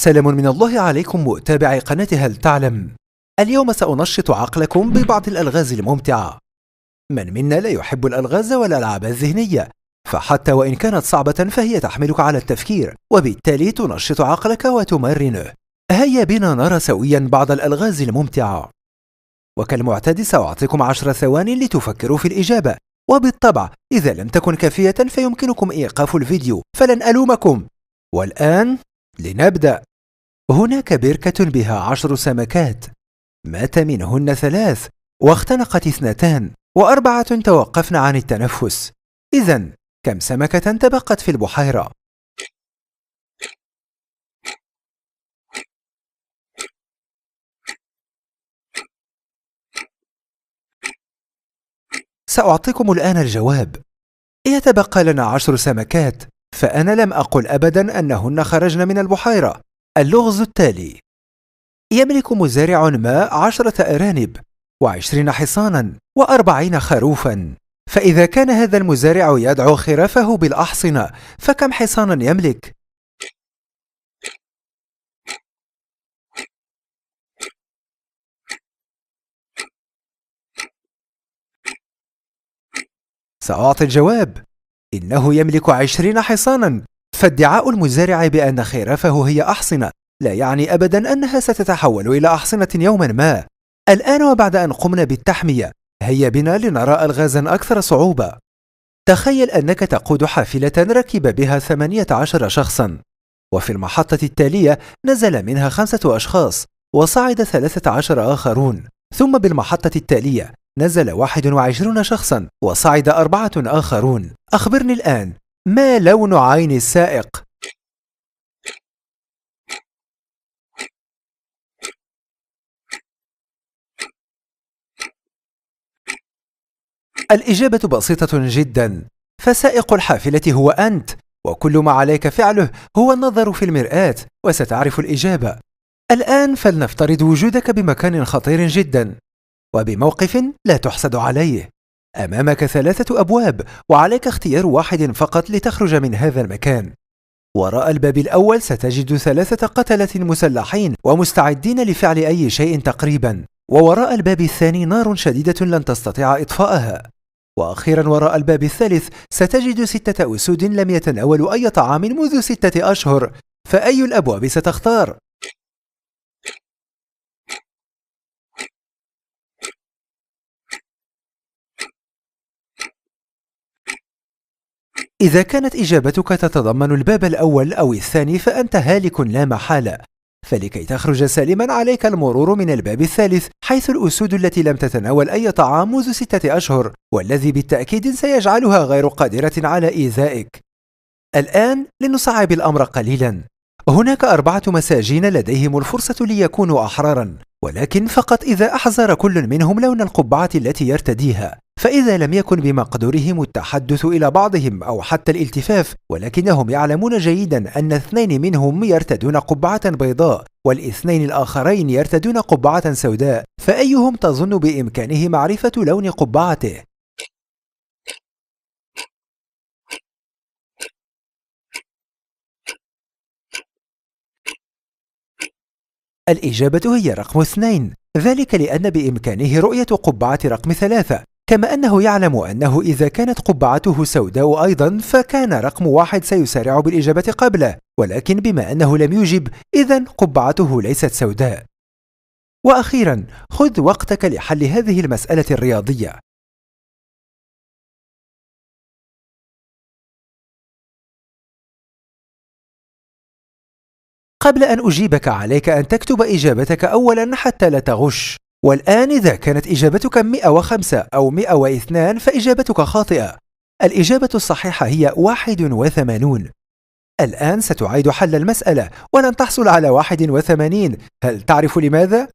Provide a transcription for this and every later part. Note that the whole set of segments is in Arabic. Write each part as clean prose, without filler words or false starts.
سلام من الله عليكم متابعي قناة هل تعلم. اليوم سأنشط عقلكم ببعض الألغاز الممتعة. من منا لا يحب الألغاز والألعاب الذهنية؟ فحتى وإن كانت صعبة فهي تحملك على التفكير، وبالتالي تنشط عقلك وتمرنه. هيا بنا نرى سويا بعض الألغاز الممتعة. وكالمعتاد سأعطيكم 10 ثوان لتفكروا في الإجابة، وبالطبع إذا لم تكن كافية فيمكنكم إيقاف الفيديو، فلن ألومكم. والآن لنبدأ. هناك بركة بها 10 سمكات، مات منهن 3 واختنقت 2 و4 توقفن عن التنفس. إذن كم سمكة تبقت في البحيرة؟ سأعطيكم الآن الجواب. يتبقى لنا 10 سمكات، فأنا لم أقل أبدا أنهن خرجن من البحيرة. اللغز التالي: يملك مزارع ما 10 أرانب و20 حصانا و40 خروفا، فإذا كان هذا المزارع يدعو خرافه بالأحصنة فكم حصانا يملك؟ سأعطي الجواب. إنه يملك 20 حصانا، فادعاء المزارع بأن خرافه هي أحصنة لا يعني أبدا أنها ستتحول إلى أحصنة يوما ما. الآن وبعد أن قمنا بالتحمية، هيا بنا لنرى ألغازا أكثر صعوبة. تخيل أنك تقود حافلة ركب بها 18 شخصا، وفي المحطة التالية نزل منها 5 أشخاص وصعد 13 آخرون، ثم بالمحطة التالية نزل 21 شخصا وصعد 4 آخرون. أخبرني الآن، ما لون عين السائق؟ الإجابة بسيطة جدا، فسائق الحافلة هو أنت، وكل ما عليك فعله هو النظر في المرآة وستعرف الإجابة. الآن فلنفترض وجودك بمكان خطير جدا وبموقف لا تحسد عليه. أمامك 3 أبواب وعليك اختيار واحد فقط لتخرج من هذا المكان. وراء الباب الأول ستجد 3 قتلة مسلحين ومستعدين لفعل أي شيء تقريبا، ووراء الباب الثاني نار شديدة لن تستطيع إطفاءها، وأخيرا وراء الباب الثالث ستجد 6 أسود لم يتناولوا أي طعام منذ 6 أشهر. فأي الأبواب ستختار؟ إذا كانت إجابتك تتضمن الباب الأول أو الثاني فأنت هالك لا محالة، فلكي تخرج سالما عليك المرور من الباب الثالث، حيث الأسود التي لم تتناول أي طعام منذ 6 أشهر، والذي بالتأكيد سيجعلها غير قادرة على إيذائك. الآن لنصعب الأمر قليلا. هناك 4 مساجين لديهم الفرصة ليكونوا أحرارا، ولكن فقط إذا أحزر كل منهم لون القبعة التي يرتديها. فإذا لم يكن بمقدورهم التحدث إلى بعضهم أو حتى الالتفاف، ولكنهم يعلمون جيدا أن 2 منهم يرتدون قبعة بيضاء وال2 الآخرين يرتدون قبعة سوداء، فأيهم تظن بإمكانه معرفة لون قبعته؟ الإجابة هي رقم 2، ذلك لأن بإمكانه رؤية قبعة رقم 3، كما أنه يعلم أنه إذا كانت قبعته سوداء أيضا فكان رقم 1 سيسارع بالإجابة قبله، ولكن بما أنه لم يجب إذن قبعته ليست سوداء. وأخيرا خذ وقتك لحل هذه المسألة الرياضية. قبل أن أجيبك عليك أن تكتب إجابتك أولا حتى لا تغش. والآن إذا كانت إجابتك 105 أو 102 فإجابتك خاطئة. الإجابة الصحيحة هي 81. الآن ستعيد حل المسألة ولن تحصل على 81. هل تعرف لماذا؟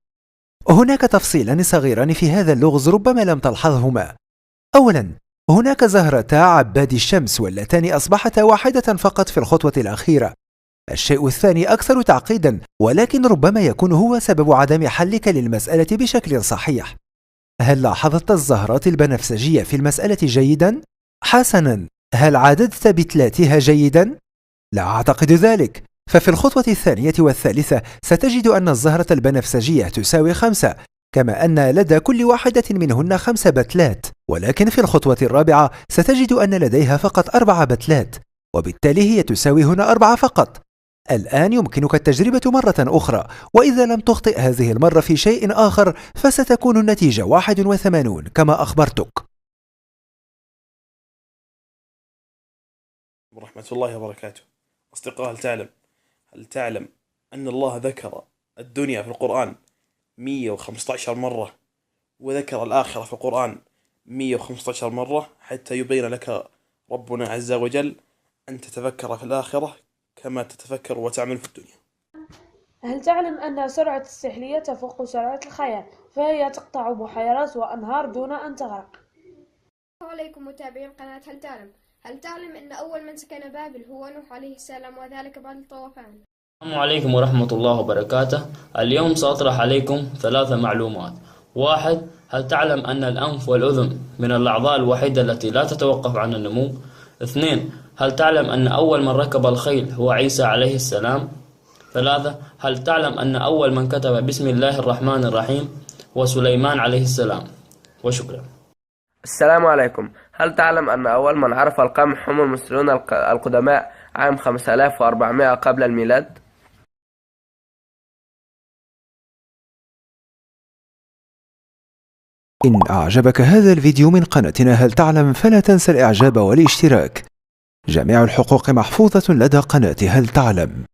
هناك تفصيلان صغيران في هذا اللغز ربما لم تلحظهما. أولا، هناك زهرتا عباد الشمس واللتان أصبحتا واحدة فقط في الخطوة الأخيرة. الشيء الثاني أكثر تعقيدا، ولكن ربما يكون هو سبب عدم حلك للمسألة بشكل صحيح. هل لاحظت الزهرات البنفسجية في المسألة جيدا؟ حسنا، هل عددت بتلاتها جيدا؟ لا أعتقد ذلك، ففي الخطوة الثانية والثالثة ستجد أن الزهرة البنفسجية تساوي 5، كما أن لدى كل واحدة منهن 5 بتلات، ولكن في الخطوة الرابعة ستجد أن لديها فقط 4 بتلات، وبالتالي هي تساوي هنا 4 فقط. الآن يمكنك التجربة مرة أخرى، وإذا لم تخطئ هذه المرة في شيء آخر فستكون النتيجة 81 كما أخبرتك. ورحمة الله وبركاته. أصدقاء هل تعلم أن الله ذكر الدنيا في القرآن 115 مرة، وذكر الآخرة في القرآن 115 مرة، حتى يبين لك ربنا عز وجل أن تتفكر في الآخرة كما تتفكر وتعمل في الدنيا. هل تعلم أن سرعة السحلية تفوق سرعة الخيال، فهي تقطع بحيرات وأنهار دون أن تغرق؟ السلام عليكم متابعين قناة هل تعلم أن أول من سكن بابل هو نوح عليه السلام، وذلك بعد الطوفان؟ السلام عليكم ورحمة الله وبركاته. اليوم سأطرح عليكم 3 معلومات. 1. هل تعلم أن الأنف والأذن من الأعضاء الوحيدة التي لا تتوقف عن النمو؟ 2. هل تعلم أن أول من ركب الخيل هو عيسى عليه السلام؟ 3. هل تعلم أن أول من كتب بسم الله الرحمن الرحيم هو سليمان عليه السلام؟ وشكرا. السلام عليكم. هل تعلم أن أول من عرف القمح هم المصريون القدماء عام 5400 قبل الميلاد؟ إن أعجبك هذا الفيديو من قناتنا هل تعلم فلا تنسى الإعجاب والاشتراك. جميع الحقوق محفوظة لدى قناة هل تعلم.